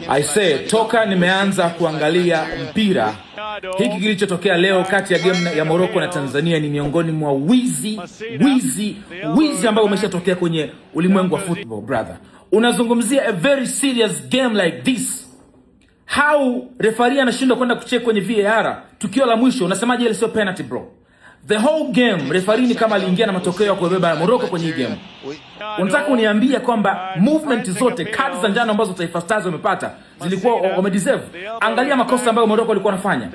I say toka nimeanza kuangalia mpira, hiki kilichotokea leo kati ya game ya Morocco na Tanzania ni miongoni mwa wizi ambao umeshatokea kwenye ulimwengu wa football, brother. Unazungumzia a very serious game like this. How referee anashindwa kwenda kucheck kwenye VAR tukio la mwisho, unasemaje ile sio penalty, bro? The whole game referee ni kama aliingia na matokeo ya kubeba Morocco kwenye hii game. Unataka uniambia kwamba movement zote, cards za njano ambazo Taifa Stars wamepata zilikuwa wamedeserve? Angalia makosa ambayo Morocco walikuwa wanafanya.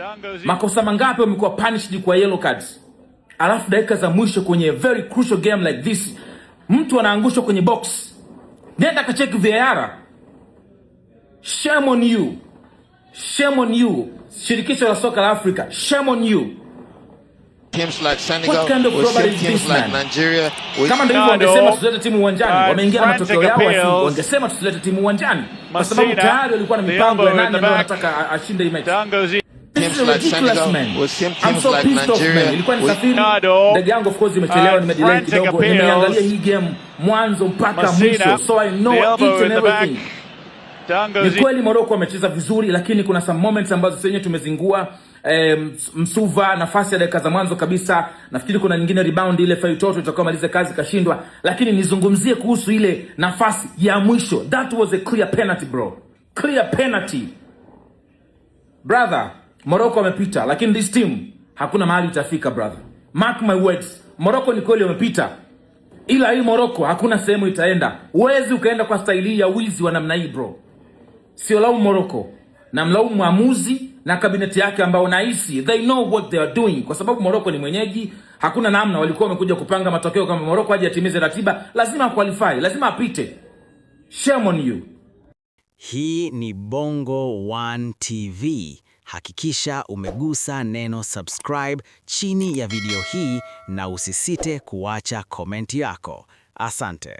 Makosa mangapi wamekuwa punished kwa yellow cards? Alafu dakika za mwisho kwenye very crucial game like this, mtu anaangushwa kwenye box. Nenda kacheck VAR. Shame on you. Shame on you. Shirikisho la soka la Afrika. Shame on you. Teams like Senegal, what kind of teams like Nigeria. Kama ndio wangesema tusilete timu uwanjani, wameingia na matokeo yao, wangesema tusilete timu uwanjani kwa sababu tayari walikuwa na mipango ya nani ndio anataka ashinde hii mechi. Teams like Senegal, teams like Nigeria. Ilikuwa ni safari. The gang of course imechelewa, nimedelay kidogo. Nimeangalia hii game mwanzo mpaka mwisho, so I know each and everything. Ni kweli Morocco wamecheza vizuri, lakini kuna some moments ambazo sisi wenyewe tumezingua. Msuva nafasi ya dakika za mwanzo kabisa, nafikiri kuna nyingine rebound ile Faitoto itakuwa maliza kazi kashindwa, lakini nizungumzie kuhusu ile nafasi ya mwisho. That was a clear penalty, bro. Clear penalty. Brother, Morocco wamepita, lakini this team hakuna mahali itafika, brother. Mark my words. Morocco ni kweli wamepita, ila hii Morocco hakuna sehemu itaenda. Uwezi ukaenda kwa staili ya wizi wa namna hii, bro. Sio laumu Morocco, na mlaumu mwamuzi na kabineti yake ambao nahisi they know what they are doing, kwa sababu Morocco ni mwenyeji. Hakuna namna, walikuwa wamekuja kupanga matokeo kama Morocco aje atimize ratiba, lazima qualify, lazima apite. Shame on you. Hii ni Bongo One TV. Hakikisha umegusa neno subscribe chini ya video hii na usisite kuacha komenti yako. Asante.